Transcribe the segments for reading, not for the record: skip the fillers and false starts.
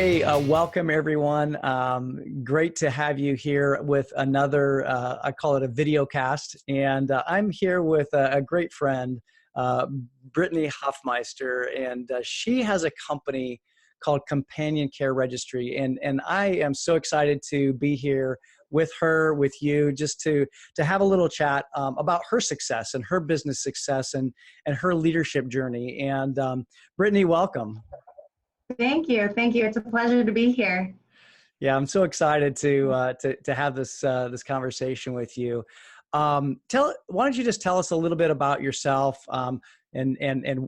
Hey, welcome everyone. Great to have you here with another, I call it a video cast. And I'm here with a great friend, Brittany Hoffmeister, and she has a company called Companion Care Registry. And I am so excited to be here with her, with you, just to have a little chat about her success and her business success and her leadership journey. And Brittany, welcome. Thank you. Thank you. It's a pleasure to be here. Yeah, I'm so excited to have this conversation with you. Why don't you just tell us a little bit about yourself, and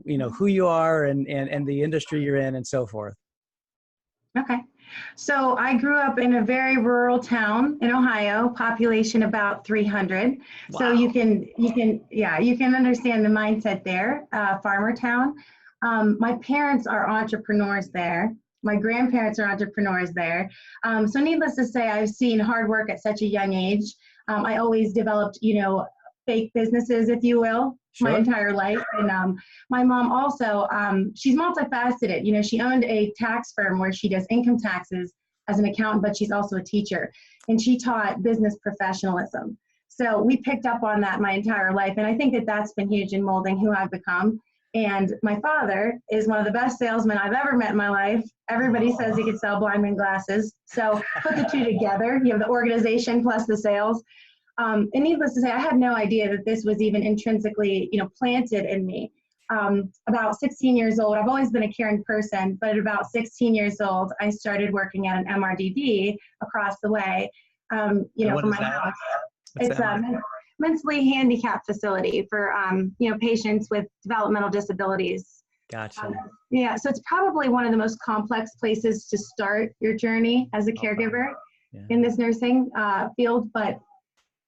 you know who you are and the industry you're in and so forth. Okay. So I grew up in a very rural town in Ohio, population about 300. Wow. So you can understand the mindset there, farmer town. My parents are entrepreneurs there. My grandparents are entrepreneurs there. So needless to say, I've seen hard work at such a young age. I always developed, fake businesses, if you will, Sure. my entire life. And my mom also, she's multifaceted. She owned a tax firm where she does income taxes as an accountant, but she's also a teacher. And she taught business professionalism. So we picked up on that my entire life. And I think that that's been huge in molding who I've become. And my father is one of the best salesmen I've ever met in my life. Everybody says he could sell blind man glasses. So put the two together, you have the organization plus the sales. And needless to say, I had no idea that this was even intrinsically, planted in me. About 16 years old, I've always been a caring person, but at about 16 years old, I started working at an MRDD across the way, from my house. It's mentally handicapped facility for patients with developmental disabilities. Gotcha. So it's probably one of the most complex places to start your journey as a caregiver in this nursing field. But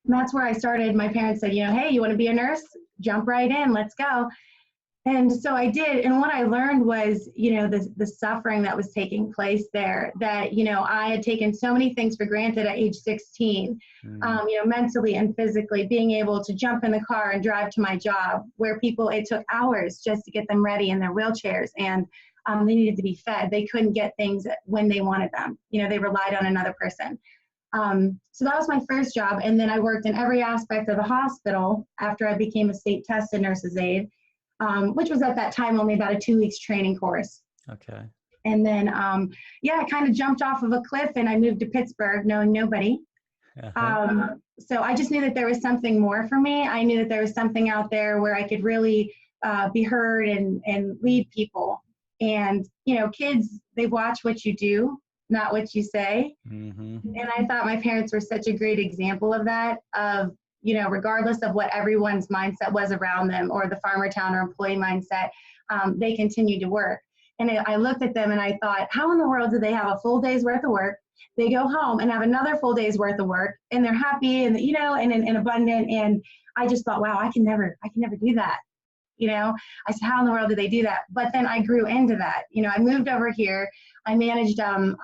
that's where I started. My parents said, hey, you want to be a nurse? Jump right in, let's go. And so I did. And what I learned was, the suffering that was taking place there, that, I had taken so many things for granted at age 16, mentally and physically, being able to jump in the car and drive to my job where it took hours just to get them ready in their wheelchairs. And they needed to be fed. They couldn't get things when they wanted them. They relied on another person. So that was my first job. And then I worked in every aspect of the hospital after I became a state tested nurse's aide. Which was at that time only about a 2 weeks training course. Okay. And then, I kind of jumped off of a cliff and I moved to Pittsburgh knowing nobody. So I just knew that there was something more for me. I knew that there was something out there where I could really be heard and lead people. And, kids, they watch what you do, not what you say. Mm-hmm. And I thought my parents were such a great example of that, regardless of what everyone's mindset was around them or the farmer town or employee mindset, they continued to work. And I looked at them and I thought, how in the world do they have a full day's worth of work? They go home and have another full day's worth of work and they're happy and, and abundant. And I just thought, wow, I can never do that. I said, how in the world do they do that? But then I grew into that. I moved over here. I managed an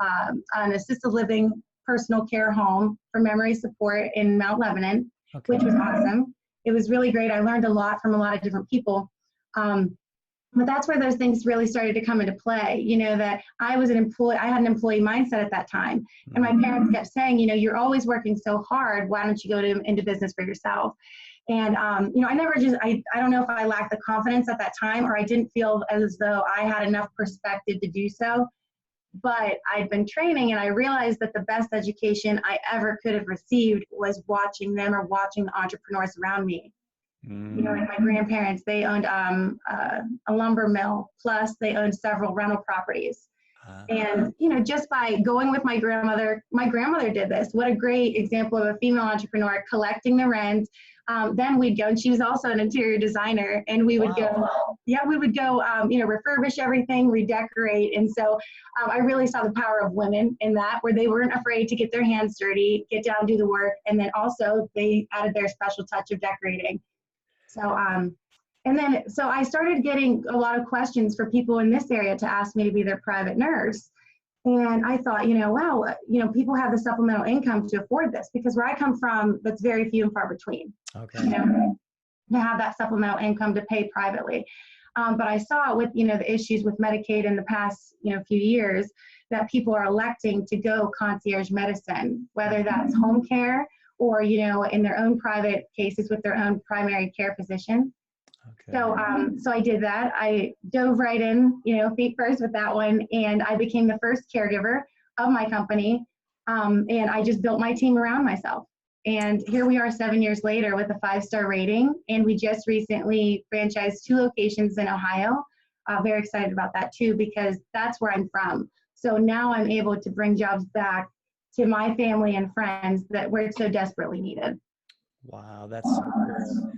assisted living personal care home for memory support in Mount Lebanon. Okay. Which was awesome. It was really great. I learned a lot from a lot of different people. But that's where those things really started to come into play, that I was an employee, I had an employee mindset at that time. And my parents kept saying, you're always working so hard. Why don't you go into business for yourself? And, I don't know if I lacked the confidence at that time or I didn't feel as though I had enough perspective to do so. But I'd been training and I realized that the best education I ever could have received was watching them or watching the entrepreneurs around me. Like my grandparents, they owned a lumber mill, plus they owned several rental properties. And, just by going with my grandmother did this. What a great example of a female entrepreneur collecting the rent. Then we'd go, and she was also an interior designer, and we would go, refurbish everything, redecorate. And so I really saw the power of women in that, where they weren't afraid to get their hands dirty, get down, do the work. And then also they added their special touch of decorating. So, so I started getting a lot of questions for people in this area to ask me to be their private nurse. And I thought, people have the supplemental income to afford this, because where I come from, that's very few and far between. Okay. To have that supplemental income to pay privately. But I saw with, the issues with Medicaid in the past, few years, that people are electing to go concierge medicine, whether that's home care or, in their own private cases with their own primary care physician. Okay. So I did that. I dove right in, feet first with that one. And I became the first caregiver of my company. And I just built my team around myself. And here we are 7 years later with a 5-star rating. And we just recently franchised 2 locations in Ohio. Very excited about that too, because that's where I'm from. So now I'm able to bring jobs back to my family and friends that were so desperately needed. Wow, that's so cool.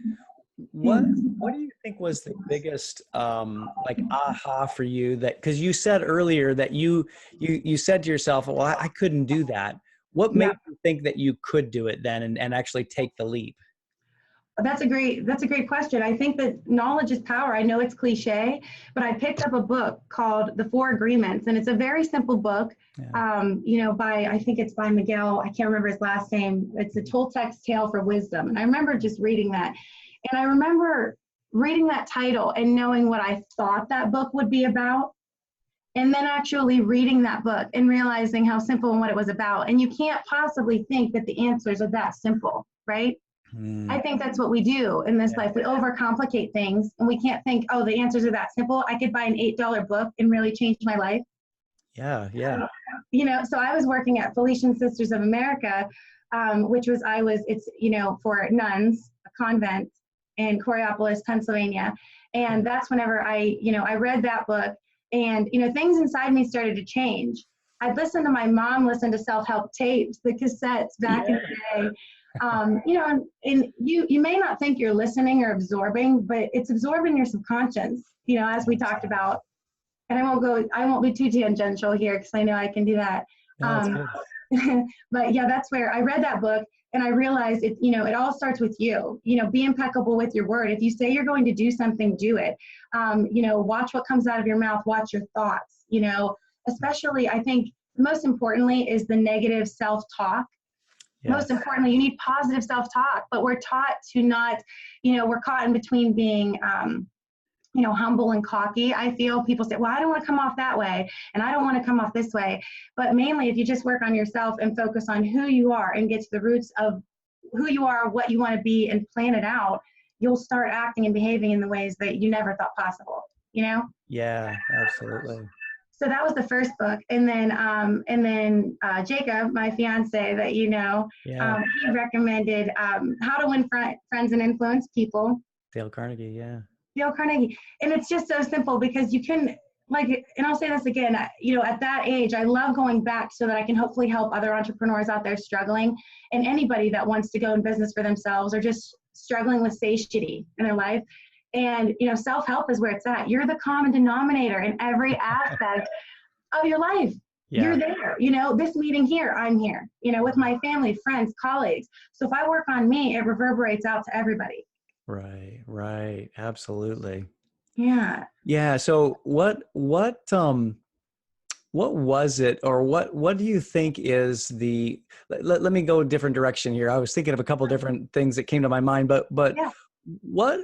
What do you think was the biggest like aha for you, that because you said earlier that you said to yourself, well, I couldn't do that. What made you think that you could do it then and actually take the leap? That's a great question. I think that knowledge is power. I know it's cliche, but I picked up a book called The 4 Agreements, and it's a very simple book. I think it's by Miguel. I can't remember his last name. It's a Toltec's Tale for Wisdom. And I remember just reading that. And I remember reading that title and knowing what I thought that book would be about. And then actually reading that book and realizing how simple and what it was about. And you can't possibly think that the answers are that simple, right? I think that's what we do in this life. We overcomplicate things and we can't think, oh, the answers are that simple. I could buy an $8 book and really change my life. Yeah. So I was working at Felician Sisters of America, it's for nuns, a convent in Coriopolis, Pennsylvania. And that's whenever I read that book and, things inside me started to change. I'd listen to my mom listen to self-help tapes, the cassettes back in the day. And you may not think you're listening or absorbing, but it's absorbing your subconscious, as we talked about. And I won't be too tangential here because I know I can do that. But yeah, that's where I read that book and I realized it all starts with you. Be impeccable with your word. If you say you're going to do something, do it. Watch what comes out of your mouth, watch your thoughts, especially I think most importantly is the negative self-talk. Most importantly, you need positive self-talk, but we're taught to not, we're caught in between being, humble and cocky. I feel people say, well, I don't want to come off that way and I don't want to come off this way. But mainly if you just work on yourself and focus on who you are and get to the roots of who you are, what you want to be and plan it out, you'll start acting and behaving in the ways that you never thought possible, Yeah, absolutely. So that was the first book. And then Jacob, my fiance that he recommended How to Win Friends and Influence People. Dale Carnegie, Dale Carnegie. And it's just so simple because you can, and I'll say this again, at that age, I love going back so that I can hopefully help other entrepreneurs out there struggling and anybody that wants to go in business for themselves or just struggling with satiety in their life. And, self-help is where it's at. You're the common denominator in every aspect of your life. You're there, this meeting here, I'm here, with my family, friends, colleagues. So if I work on me, it reverberates out to everybody. Right. Absolutely. Yeah. Yeah. So what was it, or what do you think is let me go a different direction here. I was thinking of a couple different things that came to my mind, but what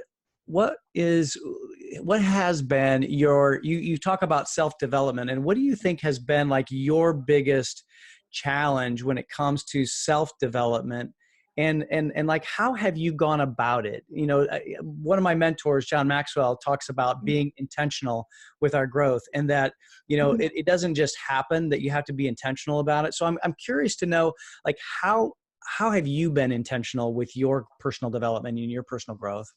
has been you talk about self-development, and what do you think has been like your biggest challenge when it comes to self-development, and like how have you gone about it? One of my mentors, John Maxwell, talks about being intentional with our growth, and that it doesn't just happen, that you have to be intentional about it. So I'm curious to know, like, how have you been intentional with your personal development and your personal growth?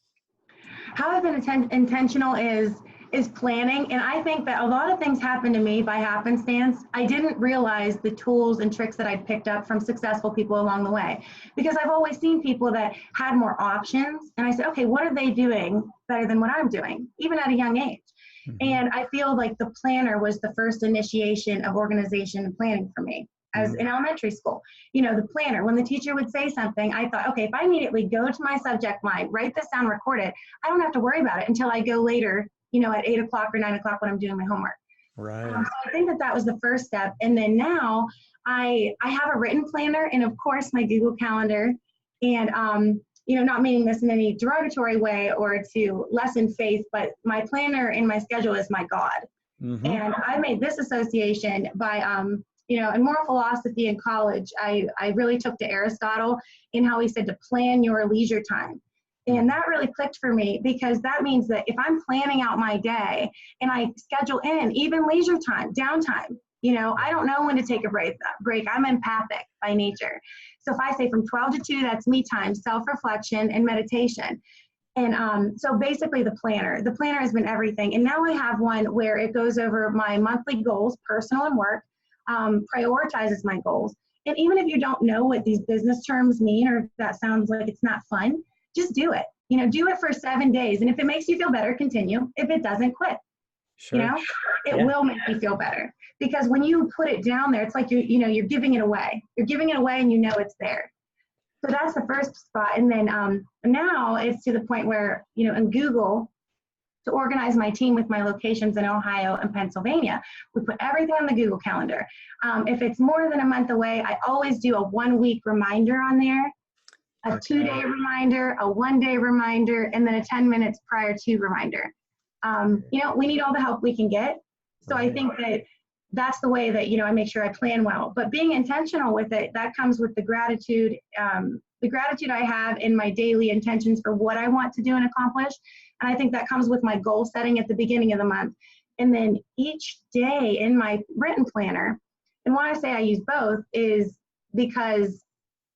How I've been intentional is planning. And I think that a lot of things happen to me by happenstance. I didn't realize the tools and tricks that I'd picked up from successful people along the way, because I've always seen people that had more options. And I said, okay, what are they doing better than what I'm doing, even at a young age? Mm-hmm. And I feel like the planner was the first initiation of organization and planning for me. As in elementary school, the planner, when the teacher would say something, I thought, okay, if I immediately go to my subject line, write this down, record it, I don't have to worry about it until I go later, at 8 o'clock or 9 o'clock when I'm doing my homework. Right. So I think that was the first step. And then now I have a written planner and of course my Google Calendar. And not meaning this in any derogatory way or to lessen faith, but my planner in my schedule is my God. Mm-hmm. And I made this association by, in moral philosophy in college, I really took to Aristotle in how he said to plan your leisure time. And that really clicked for me, because that means that if I'm planning out my day and I schedule in even leisure time, downtime, I don't know when to take a break. I'm empathic by nature. So if I say from 12 to 2, that's me time, self-reflection and meditation. And so basically the planner has been everything. And now I have one where it goes over my monthly goals, personal and work, prioritizes my goals. And even if you don't know what these business terms mean, or if that sounds like it's not fun, just do it. Do it for 7 days. And if it makes you feel better, continue. If it doesn't, quit. Sure. It will make you feel better, because when you put it down there, it's like you're giving it away. You're giving it away and it's there. So that's the first spot. And then now it's to the point where, in Google, to organize my team with my locations in Ohio and Pennsylvania, we put everything on the Google Calendar. If it's more than a month away, I always do a 1-week reminder on there, a 2-day reminder, a 1-day reminder, and then a 10 minutes prior to reminder. We need all the help we can get. So I think that's the way that, I make sure I plan well. But being intentional with it, that comes with the gratitude I have in my daily intentions for what I want to do and accomplish. And I think that comes with my goal setting at the beginning of the month. And then each day in my written planner, and why I say I use both is because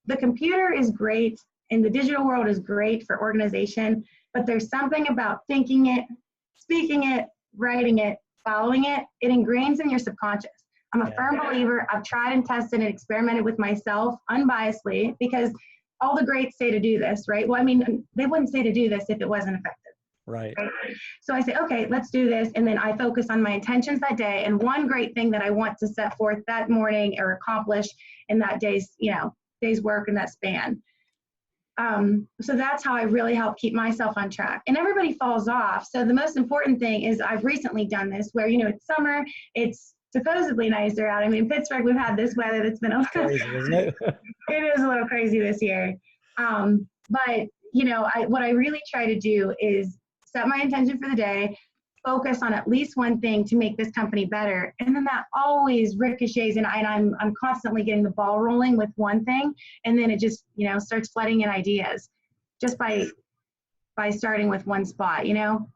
the computer is great and the digital world is great for organization, but there's something about thinking it, speaking it, writing it, following it, it ingrains in your subconscious. I'm a firm believer. I've tried and tested and experimented with myself unbiasedly, because all the greats say to do this, right? Well, they wouldn't say to do this if it wasn't effective. Right. So I say, okay, let's do this. And then I focus on my intentions that day. And one great thing that I want to set forth that morning or accomplish in that day's work in that span. So that's how I really help keep myself on track. And everybody falls off. So the most important thing is I've recently done this where, it's summer, it's supposedly nicer out. In Pittsburgh, we've had this weather that's been crazy, isn't it? It is a little crazy this year. But what I really try to do is set my intention for the day, focus on at least one thing to make this company better. And then that always ricochets, and I'm constantly getting the ball rolling with one thing. And then it just, starts flooding in ideas just by starting with one spot,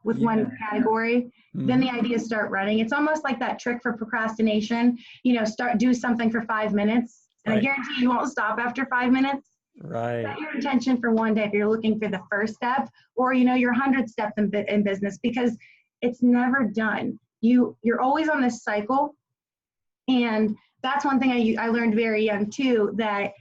with one category. Mm-hmm. Then the ideas start running. It's almost like that trick for procrastination, do something for 5 minutes. And I guarantee you won't stop after 5 minutes. Right. Set your intention for one day if you're looking for the first step, or your 100th step in business, because it's never done. You're always on this cycle, and that's one thing I learned very young too, that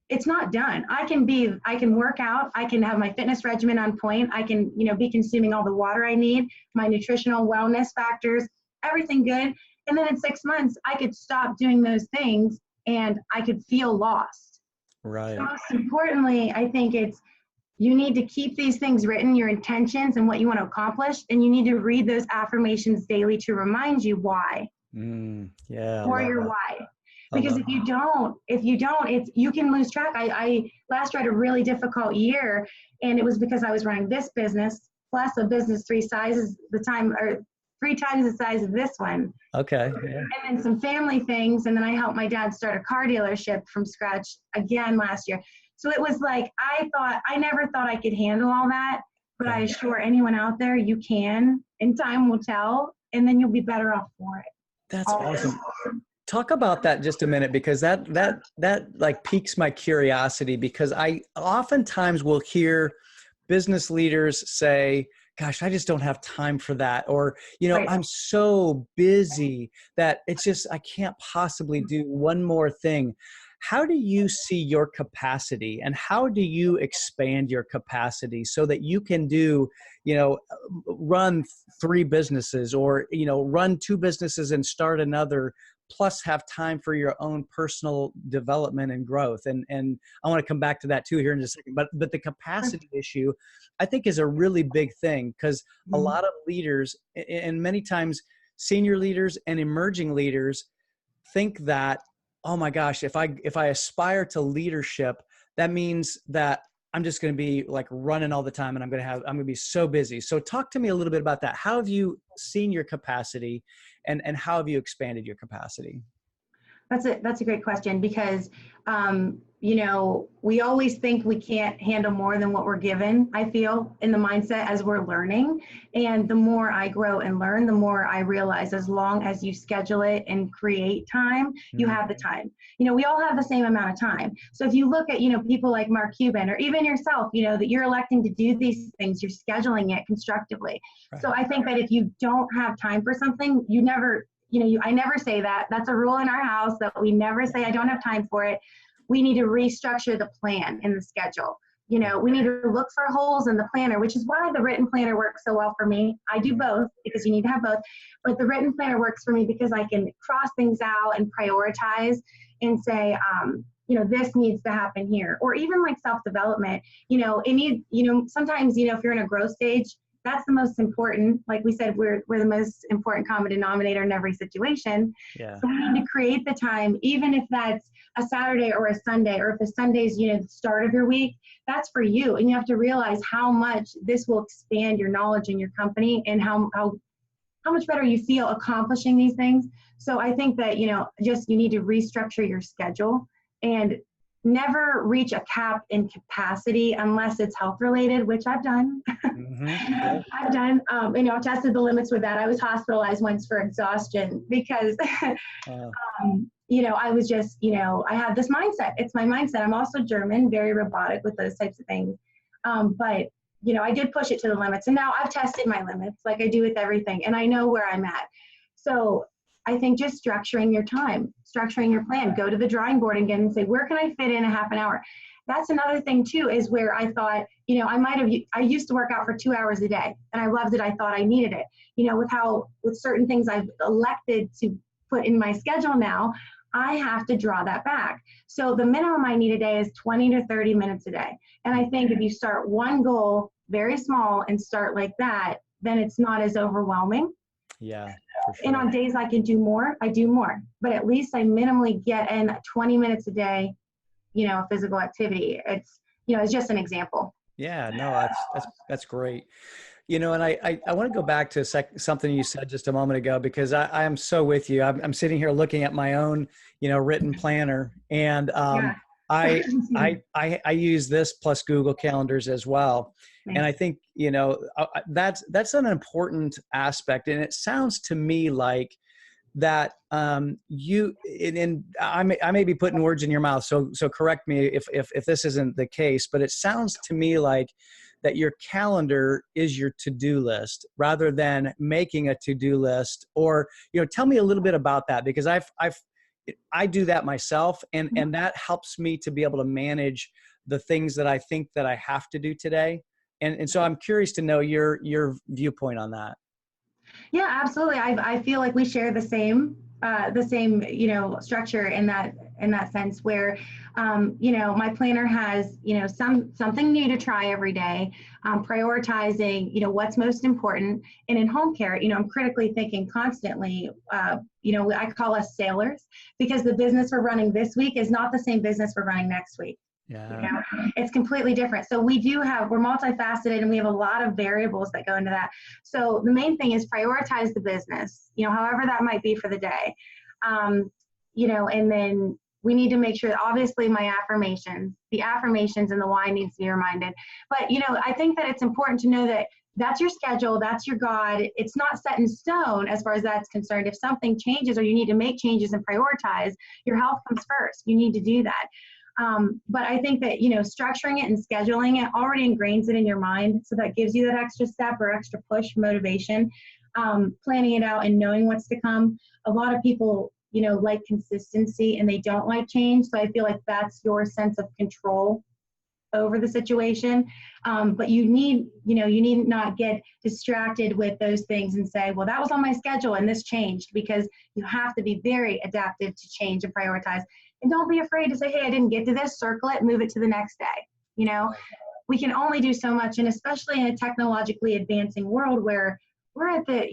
it's not done. I can work out, I can have my fitness regimen on point, I can be consuming all the water I need, my nutritional wellness factors, everything good, and then in 6 months I could stop doing those things and I could feel lost. Right. So most importantly, I think you need to keep these things written, your intentions and what you want to accomplish, and you need to read those affirmations daily to remind you why. Or your why. Because if you don't, you can lose track. I last year had a really difficult year, and it was because I was running this business plus a business 3 times the size of this one. Okay. Yeah. And then some family things. And then I helped my dad start a car dealership from scratch again last year. So it was like, I never thought I could handle all that, but I assure anyone out there you can, and time will tell, and then you'll be better off for it. That's awesome. Talk about that just a minute, because that like piques my curiosity, because I oftentimes will hear business leaders say, gosh, I just don't have time for that. Or, I'm so busy that it's just, I can't possibly do one more thing. How do you see your capacity, and how do you expand your capacity so that you can do, run 3 businesses, or, run 2 businesses and start another, plus have time for your own personal development and growth? And I want to come back to that too here in just a second. But the capacity issue, I think, is a really big thing, because a lot of leaders, and many times senior leaders and emerging leaders, think that, oh my gosh, if I aspire to leadership, that means that I'm just going to be like running all the time and I'm going to be so busy. So talk to me a little bit about that. How have you seen your capacity and how have you expanded your capacity? That's a great question because, we always think we can't handle more than what we're given, I feel, in the mindset as we're learning. And the more I grow and learn, the more I realize as long as you schedule it and create time, you have the time. We all have the same amount of time. So if you look at, people like Mark Cuban or even yourself, that you're electing to do these things, you're scheduling it constructively. Right. So I think that if you don't have time for something, I never say that. That's a rule in our house that we never say I don't have time for it. We need to restructure the plan in the schedule. We need to look for holes in the planner, which is why the written planner works so well for me. I do both because you need to have both, but the written planner works for me because I can cross things out and prioritize and say, this needs to happen here. Or even like self-development, sometimes, if you're in a growth stage, that's the most important. Like we said, we're the most important common denominator in every situation. Yeah. So we need to create the time, even if that's a Saturday or a Sunday, or if the Sunday's, the start of your week, that's for you. And you have to realize how much this will expand your knowledge in your company and how much better you feel accomplishing these things. So I think that, you need to restructure your schedule and never reach a cap in capacity unless it's health related, which I've done. Mm-hmm. I've done, I've tested the limits with that. I was hospitalized once for exhaustion because, I was just, I had this mindset. It's my mindset. I'm also German, very robotic with those types of things. But I did push it to the limits, and now I've tested my limits like I do with everything, and I know where I'm at. So I think just structuring your time, structuring your plan, go to the drawing board again and say, where can I fit in a half an hour? That's another thing too, is where I thought, I used to work out for 2 hours a day and I loved it. I thought I needed it, with certain things I've elected to put in my schedule now, I have to draw that back. So the minimum I need a day is 20 to 30 minutes a day. And I think if you start one goal very small and start like that, then it's not as overwhelming. Yeah. Sure. And on days I can do more, I do more. But at least I minimally get in 20 minutes a day, physical activity. It's just an example. Yeah, no, that's great. And I want to go back to something you said just a moment ago, because I am so with you. I'm sitting here looking at my own, written planner, and I use this plus Google Calendars as well. Nice. And I think, that's an important aspect. And it sounds to me like that I may be putting words in your mouth. So correct me if this isn't the case, but it sounds to me like that your calendar is your to-do list rather than making a to-do list. Or, tell me a little bit about that, because I do that myself, and that helps me to be able to manage the things that I think that I have to do today. And so I'm curious to know your viewpoint on that. Yeah, absolutely. I feel like we share the same structure in that sense where, my planner has, something new to try every day, prioritizing, what's most important. And in home care, I'm critically thinking constantly, I call us sailors, because the business we're running this week is not the same business we're running next week. Yeah. It's completely different. So we're multifaceted, and we have a lot of variables that go into that. So the main thing is prioritize the business, however that might be for the day. And then we need to make sure, obviously the affirmations and the why needs to be reminded. But, I think that it's important to know that that's your schedule, that's your God. It's not set in stone as far as that's concerned. If something changes or you need to make changes and prioritize, your health comes first. You need to do that. But I think that, structuring it and scheduling it already ingrains it in your mind. So that gives you that extra step or extra push motivation, planning it out and knowing what's to come. A lot of people, like consistency and they don't like change. So I feel like that's your sense of control over the situation. But you need not get distracted with those things and say, well, that was on my schedule and this changed, because you have to be very adaptive to change and prioritize. And don't be afraid to say, hey, I didn't get to this, circle it, move it to the next day. We can only do so much. And especially in a technologically advancing world where we're at the,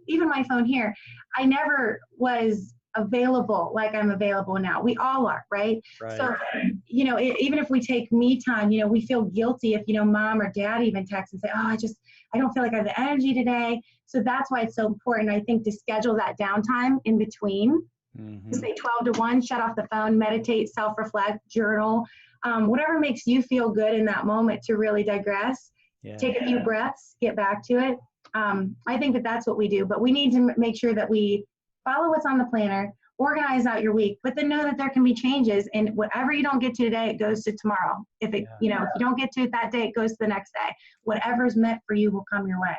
even my phone here, I never was available like I'm available now. We all are, right? So, even if we take me time, we feel guilty if, mom or dad even text and say, oh, I don't feel like I have the energy today. So that's why it's so important, I think, to schedule that downtime in between. Say 12 to 1, shut off the phone, meditate, self-reflect, journal, whatever makes you feel good in that moment to really digress. Yeah. Take a few breaths, get back to it. I think that that's what we do, but we need to make sure that we follow what's on the planner, organize out your week, but then know that there can be changes, and whatever you don't get to today, it goes to tomorrow. If if you don't get to it that day, it goes to the next day. Whatever's meant for you will come your way.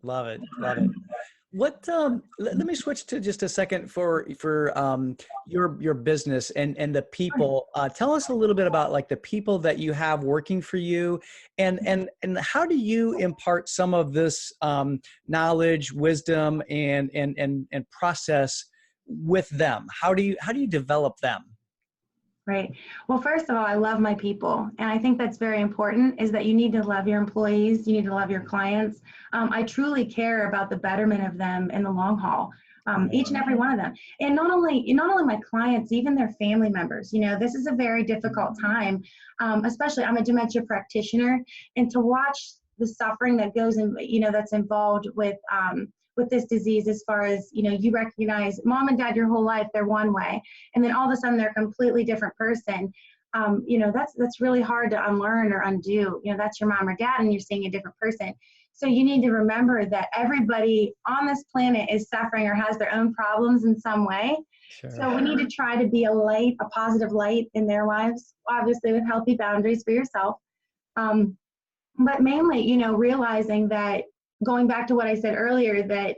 Love it. Love it. What, let me switch to just a second for your business and the people. Tell us a little bit about like the people that you have working for you, and how do you impart some of this knowledge, wisdom, and process with them? How do you develop them? Right. Well, first of all, I love my people. And I think that's very important, is that you need to love your employees. You need to love your clients. I truly care about the betterment of them in the long haul, each and every one of them. And not only my clients, even their family members. This is a very difficult time, especially I'm a dementia practitioner, and to watch the suffering that goes in, that's involved with this disease, as far as, you recognize mom and dad your whole life, they're one way, and then all of a sudden they're a completely different person. That's really hard to unlearn or undo. That's your mom or dad, and you're seeing a different person. So you need to remember that everybody on this planet is suffering or has their own problems in some way. Sure. So we need to try to be a positive light in their lives, obviously with healthy boundaries for yourself. But mainly, realizing that, going back to what I said earlier, that,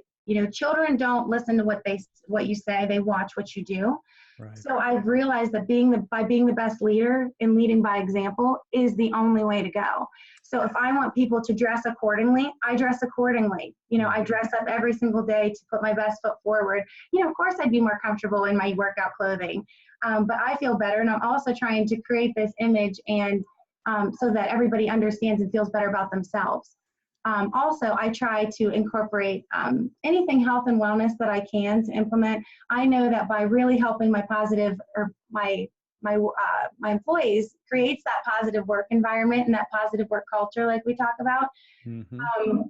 children don't listen to what you say, they watch what you do. Right. So I've realized that by being the best leader and leading by example is the only way to go. So if I want people to dress accordingly, I dress accordingly. I dress up every single day to put my best foot forward. Of course I'd be more comfortable in my workout clothing, but I feel better. And I'm also trying to create this image, and so that everybody understands and feels better about themselves. Also, I try to incorporate anything health and wellness that I can to implement. I know that by really helping my employees creates that positive work environment and that positive work culture, like we talk about.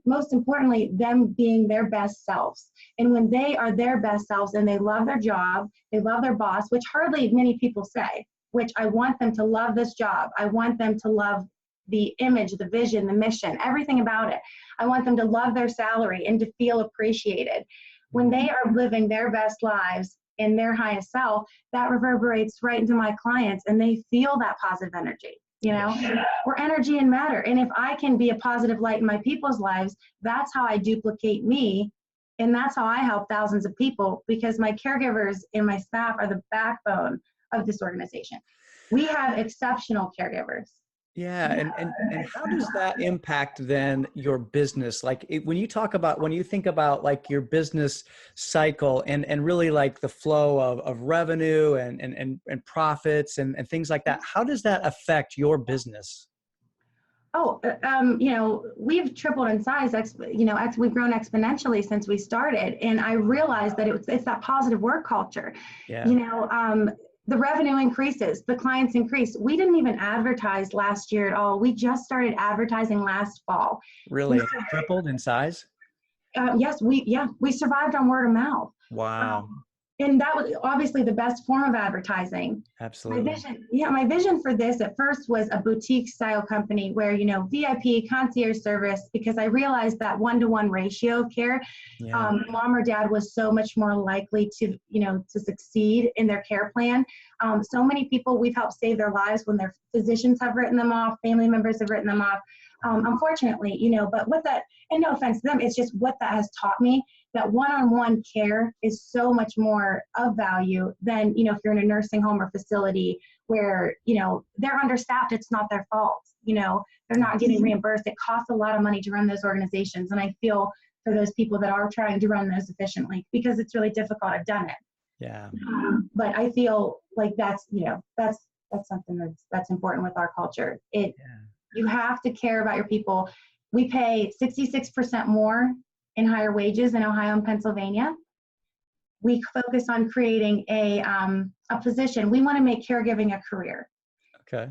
Most importantly, them being their best selves. And when they are their best selves and they love their job, they love their boss, which hardly many people say, which I want them to love this job. I want them to love the image, the vision, the mission, everything about it. I want them to love their salary and to feel appreciated. When they are living their best lives in their highest self, that reverberates right into my clients, and they feel that positive energy. We're energy and matter. And if I can be a positive light in my people's lives, that's how I duplicate me. And that's how I help thousands of people, because my caregivers and my staff are the backbone of this organization. We have exceptional caregivers. Yeah. And how does that impact then your business? Like when you think about like your business cycle and really like the flow of revenue and profits and things like that, how does that affect your business? Oh, we've tripled in size, we've grown exponentially since we started. And I realized that it's that positive work culture. Yeah. The revenue increases, the clients increase. We didn't even advertise last year at all. We just started advertising last fall. Really? Tripled in size? Yes, we survived on word of mouth. Wow. And that was obviously the best form of advertising. Absolutely. My vision for this at first was a boutique style company where, VIP, concierge service, because I realized that 1-to-1 ratio of care, mom or dad was so much more likely to succeed in their care plan. So many people we've helped save their lives when their physicians have written them off, family members have written them off. Unfortunately, but what that, and no offense to them, it's just what that has taught me, that one-on-one care is so much more of value than, if you're in a nursing home or facility where, they're understaffed, it's not their fault. They're not getting reimbursed. It costs a lot of money to run those organizations. And I feel for those people that are trying to run those efficiently, because it's really difficult. I've done it. Yeah. But I feel like that's something that's important with our culture. You have to care about your people. We pay 66% more in higher wages in Ohio and Pennsylvania. We focus on creating a position. We want to make caregiving a career. Okay.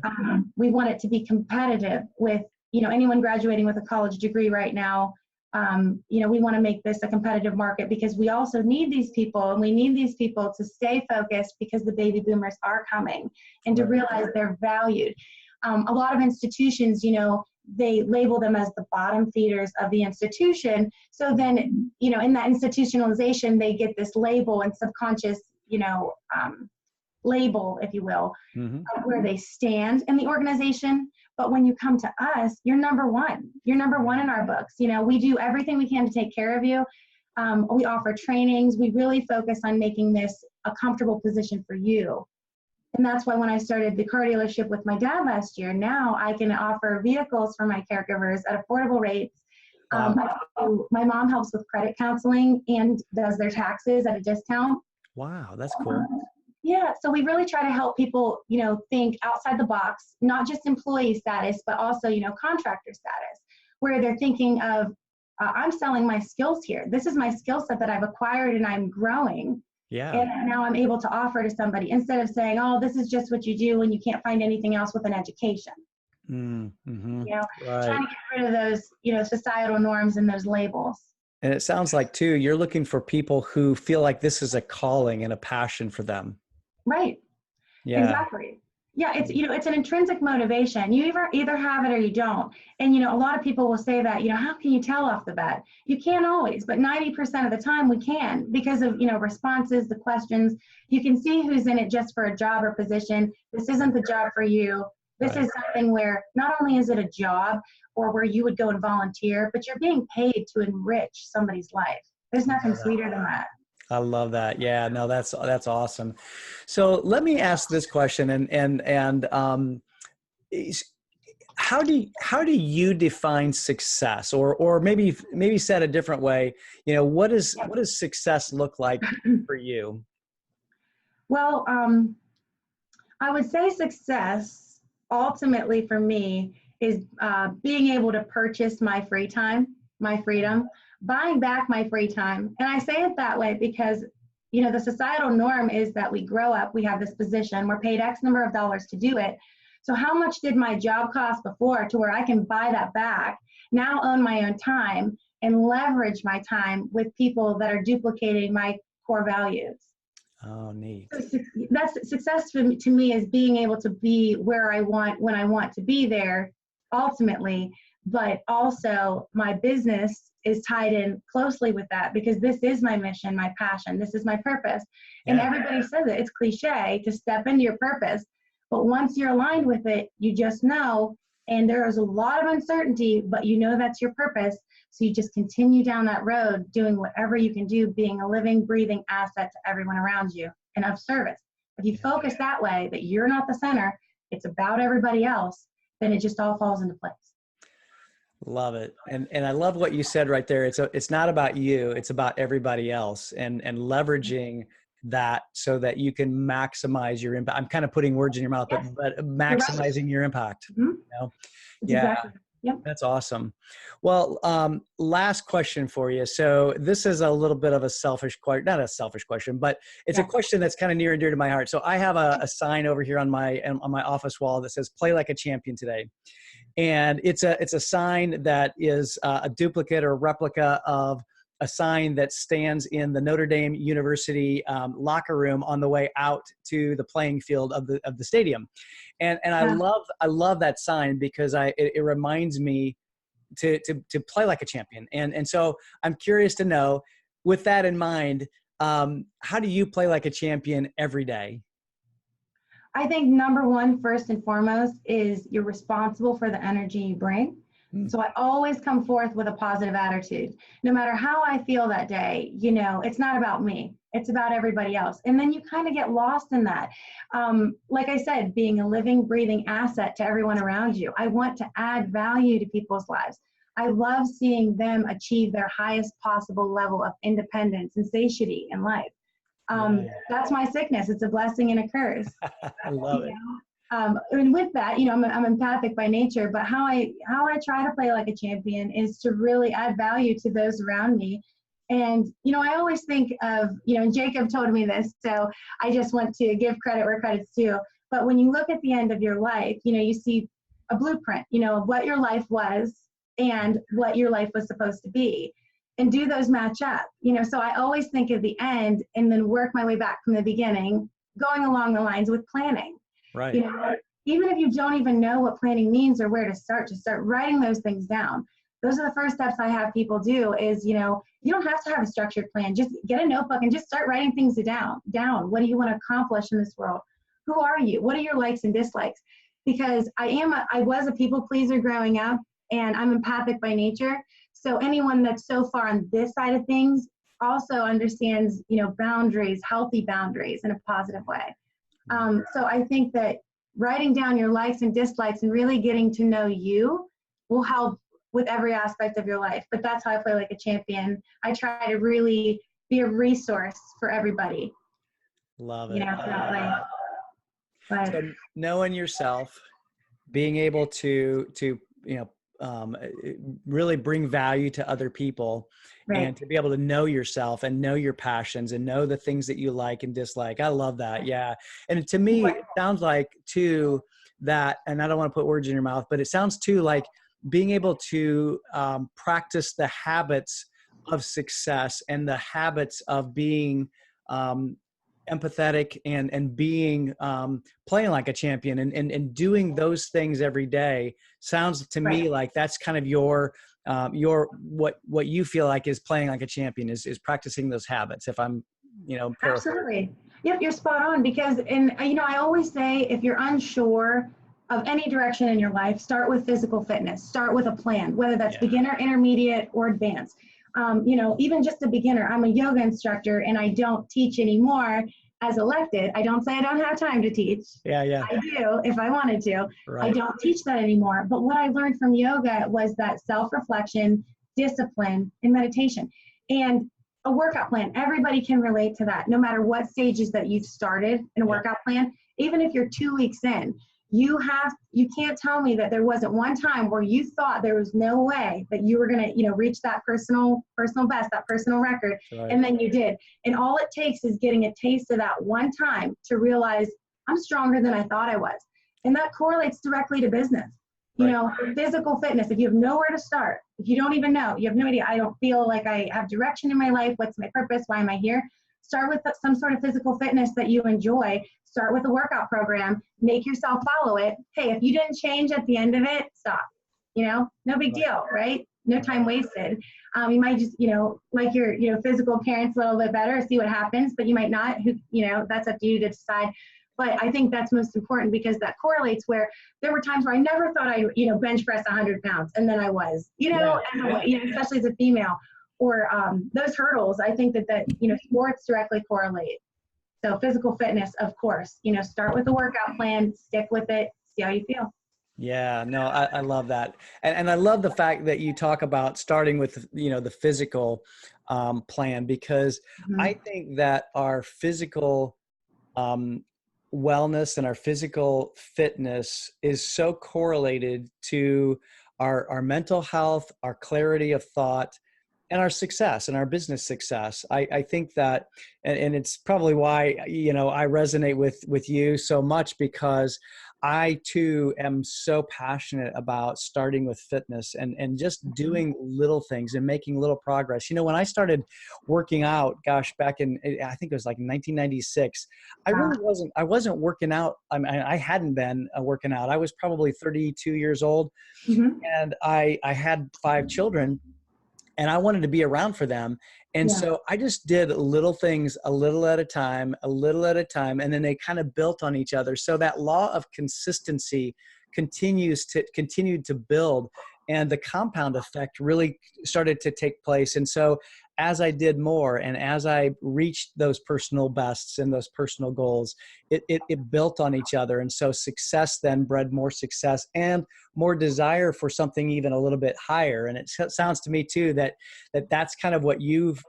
We want it to be competitive with, anyone graduating with a college degree right now. We want to make this a competitive market because we also need these people, and we need these people to stay focused because the baby boomers are coming, and to realize they're valued. A lot of institutions, they label them as the bottom feeders of the institution. So then, in that institutionalization, they get this label and subconscious, label, if you will, of where they stand in the organization. But when you come to us, you're number one. You're number one in our books. We do everything we can to take care of you. We offer trainings. We really focus on making this a comfortable position for you. And that's why when I started the car dealership with my dad last year, now I can offer vehicles for my caregivers at affordable rates. My mom helps with credit counseling and does their taxes at a discount. Wow, that's cool. Yeah, so we really try to help people, think outside the box, not just employee status, but also, contractor status, where they're thinking of, I'm selling my skills here. This is my skill set that I've acquired and I'm growing. Yeah. And now I'm able to offer to somebody instead of saying, oh, this is just what you do and you can't find anything else with an education. Mm-hmm. Trying to get rid of those, societal norms and those labels. And it sounds like too, you're looking for people who feel like this is a calling and a passion for them. Right. Yeah. Exactly. Yeah. It's an intrinsic motivation. You either have it or you don't. And, a lot of people will say that, how can you tell off the bat? You can't always, but 90% of the time we can because of, responses, the questions. You can see who's in it just for a job or position. This isn't the job for you. This is something where not only is it a job or where you would go and volunteer, but you're being paid to enrich somebody's life. There's nothing sweeter than that. I love that. Yeah, no, that's awesome. So let me ask this question, how do you define success, or maybe said a different way, what does success look like for you? Well, I would say success ultimately for me is being able to purchase my free time, my freedom, buying back my free time. And I say it that way because, the societal norm is that we grow up, we have this position, we're paid X number of dollars to do it. So how much did my job cost before to where I can buy that back, now own my own time and leverage my time with people that are duplicating my core values? Oh, neat. So that's success to me is being able to be where I want, when I want to be there ultimately, but also my business is tied in closely with that because this is my mission, my passion, this is my purpose. And everybody says it, it's cliche to step into your purpose, but once you're aligned with it, you just know, and there is a lot of uncertainty, but that's your purpose. So you just continue down that road, doing whatever you can do, being a living, breathing asset to everyone around you and of service. If you focus that way, that you're not the center, it's about everybody else, then it just all falls into place. Love it. And I love what you said right there. It's not about you, it's about everybody else, and leveraging that so that you can maximize your impact. I'm kind of putting words in your mouth, but maximizing your impact. Exactly. Yep. That's awesome. Well, last question for you. So this is a little bit of a selfish question, not a selfish question, but it's a question that's kind of near and dear to my heart. So I have a sign over here on my office wall that says "Play like a champion today." And it's a sign that is a duplicate or replica of a sign that stands in the Notre Dame University locker room on the way out to the playing field of the stadium. And I love that sign because it reminds me to play like a champion. And so I'm curious to know, with that in mind, how do you play like a champion every day? I think number one, first and foremost, is you're responsible for the energy you bring. So I always come forth with a positive attitude. No matter how I feel that day, it's not about me. It's about everybody else. And then you kind of get lost in that. Like I said, being a living, breathing asset to everyone around you. I want to add value to people's lives. I love seeing them achieve their highest possible level of independence and satiety in life. That's my sickness. It's a blessing and a curse. I love it. And with that, I'm empathic by nature, but how I try to play like a champion is to really add value to those around me. And, I always think of, and Jacob told me this, so I just want to give credit where credit's due. But when you look at the end of your life, you see a blueprint, of what your life was and what your life was supposed to be. And do those match up? So I always think of the end and then work my way back from the beginning, going along the lines with planning. Right. Even if you don't even know what planning means or where to start, just start writing those things down. Those are the first steps I have people do is, you don't have to have a structured plan. Just get a notebook and just start writing things down. What do you want to accomplish in this world? Who are you? What are your likes and dislikes? Because I was a people pleaser growing up, and I'm empathic by nature. So anyone that's so far on this side of things also understands, boundaries, healthy boundaries in a positive way. So I think that writing down your likes and dislikes and really getting to know you will help with every aspect of your life. But that's how I play like a champion. I try to really be a resource for everybody. Love it. That way. But, so knowing yourself, being able to really bring value to other people, right. and to be able to know yourself and know your passions and know the things that you like and dislike. I love that. Yeah. And to me, it sounds like too that, and I don't want to put words in your mouth, but it sounds too like being able to practice the habits of success and the habits of being empathetic and being playing like a champion and doing those things every day sounds to me like that's kind of your what you feel like is playing like a champion is practicing those habits. If I'm absolutely. Yep, you're spot on, because I always say if you're unsure of any direction in your life, start with physical fitness. Start with a plan, whether that's beginner, intermediate, or advanced. Even just a beginner. I'm a yoga instructor and I don't teach anymore as elected. I don't say I don't have time to teach. Yeah. I do if I wanted to. Right. I don't teach that anymore. But what I learned from yoga was that self-reflection, discipline, and meditation. And a workout plan. Everybody can relate to that, no matter what stages that you've started in a workout plan. Even if you're 2 weeks in, you can't tell me that there wasn't one time where you thought there was no way that you were going to, reach that personal best, that personal record. Right. And then you did. And all it takes is getting a taste of that one time to realize I'm stronger than I thought I was. And that correlates directly to business. Physical fitness, if you have nowhere to start, if you don't even know, you have no idea, I don't feel like I have direction in my life. What's my purpose? Why am I here? Start with some sort of physical fitness that you enjoy. Start with a workout program. Make yourself follow it. Hey, if you didn't change at the end of it, stop. No big deal, right? No time wasted. You might just, like your, physical appearance a little bit better, see what happens, but you might not. That's up to you to decide. But I think that's most important because that correlates where there were times where I never thought I, bench press 100 pounds, and then I was, especially as a female. Or those hurdles, I think that sports directly correlate. So physical fitness, of course, start with a workout plan, stick with it, see how you feel. Yeah, no, I love that. And I love the fact that you talk about starting with, the physical plan, because I think that our physical wellness and our physical fitness is so correlated to our mental health, our clarity of thought, and our success and our business success. I think that, and it's probably why, I resonate with you so much, because I too am so passionate about starting with fitness and just doing little things and making little progress. When I started working out, gosh, back in, I think it was like 1996, I wasn't working out. I hadn't been working out. I was probably 32 years old, and I had 5 children. And I wanted to be around for them. And so I just did little things a little at a time, and then they kind of built on each other. So that law of consistency continued to build, and the compound effect really started to take place. And so as I did more and as I reached those personal bests and those personal goals, it built on each other. And so success then bred more success and more desire for something even a little bit higher. And it sounds to me too that's kind of what you've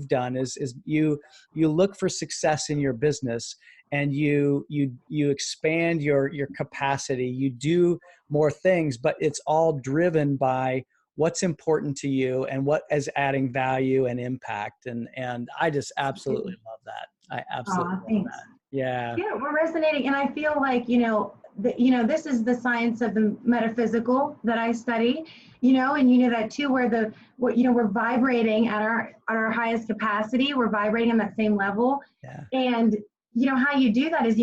done is you look for success in your business, and you expand your capacity, you do more things, but it's all driven by what's important to you and what is adding value and impact. And I just absolutely love that. I absolutely love that. Yeah. Yeah, we're resonating. And I feel like, this is the science of the metaphysical that I study, and that too, we're vibrating at our highest capacity. We're vibrating on that same level. Yeah. And how you do that is,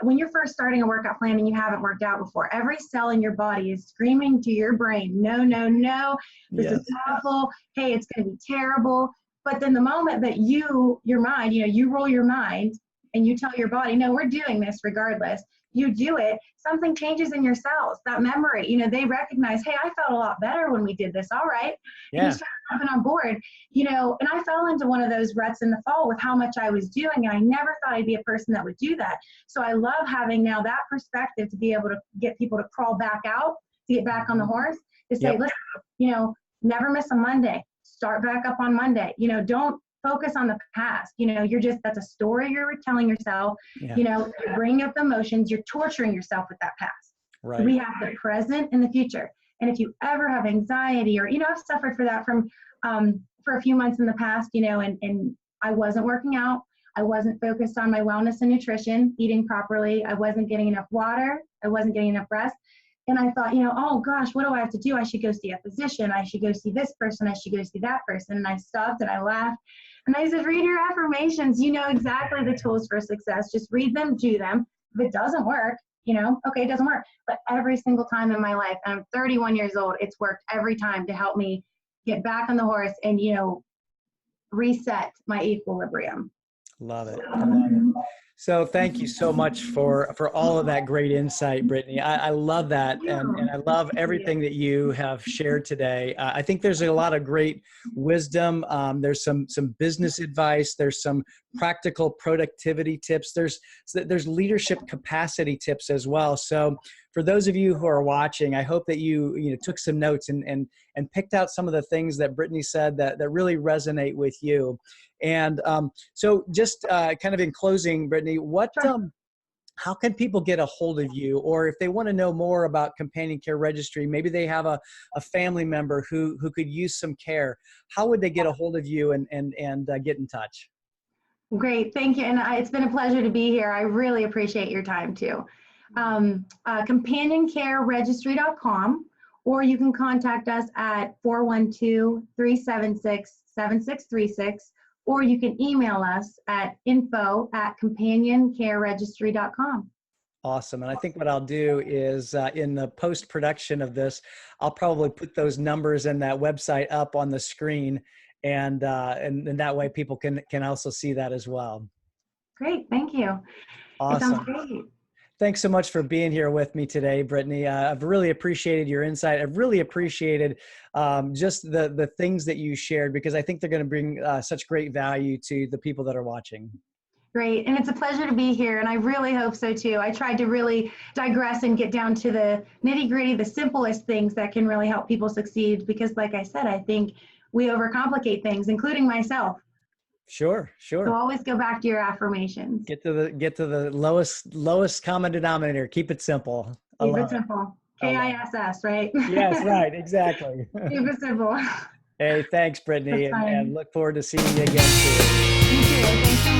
when you're first starting a workout plan and you haven't worked out before, every cell in your body is screaming to your brain, no, no, no, this is awful. Hey, it's going to be terrible. But then the moment that your mind, you roll your mind and you tell your body, no, we're doing this regardless. You do it, something changes in your cells, that memory, they recognize, hey, I felt a lot better when we did this. All right. Yeah. You start jumping on board, and I fell into one of those ruts in the fall with how much I was doing. And I never thought I'd be a person that would do that. So I love having now that perspective to be able to get people to crawl back out, to get back on the horse, to say, listen, never miss a Monday, start back up on Monday, don't focus on the past. That's a story you're telling yourself. Yeah. You're bringing up emotions, you're torturing yourself with that past. Right. We have the present and the future. And if you ever have anxiety or, I've suffered for that for a few months in the past, and I wasn't working out. I wasn't focused on my wellness and nutrition, eating properly. I wasn't getting enough water. I wasn't getting enough rest. And I thought, oh gosh, what do I have to do? I should go see a physician. I should go see this person. I should go see that person. And I stopped and I laughed. And I said, read your affirmations. You know exactly the tools for success. Just read them, do them. If it doesn't work, okay, it doesn't work. But every single time in my life, and I'm 31 years old, it's worked every time to help me get back on the horse and, reset my equilibrium. Love it. I love it. So thank you so much for all of that great insight, Brittany. I love that. And I love everything that you have shared today. I think there's a lot of great wisdom. There's some business advice. There's some practical productivity tips. There's leadership capacity tips as well. So for those of you who are watching, I hope that you took some notes and picked out some of the things that Brittany said that really resonate with you. And so just kind of in closing, Brittany, how can people get a hold of you? Or if they want to know more about Companion Care Registry, maybe they have a family member who could use some care, how would they get a hold of you and get in touch? Great, thank you. And it's been a pleasure to be here. I really appreciate your time too. CompanionCareRegistry.com, or you can contact us at 412-376-7636, or you can email us at info@companioncareregistry.com. Awesome. And I think what I'll do is in the post-production of this, I'll probably put those numbers and that website up on the screen, and that way people can also see that as well. Great, thank you. Awesome. It sounds great. Thanks so much for being here with me today, Brittany. I've really appreciated your insight. I've really appreciated just the things that you shared, because I think they're going to bring such great value to the people that are watching. Great. And it's a pleasure to be here. And I really hope so too. I tried to really digress and get down to the nitty gritty, the simplest things that can really help people succeed. Because like I said, I think we overcomplicate things, including myself. Sure. So always go back to your affirmations. Get to the lowest common denominator. Keep it simple. Keep it simple. KISS, right? Yes, right. Exactly. Keep it simple. Hey, thanks, Brittany. And look forward to seeing you again soon. You too. Thanks so much.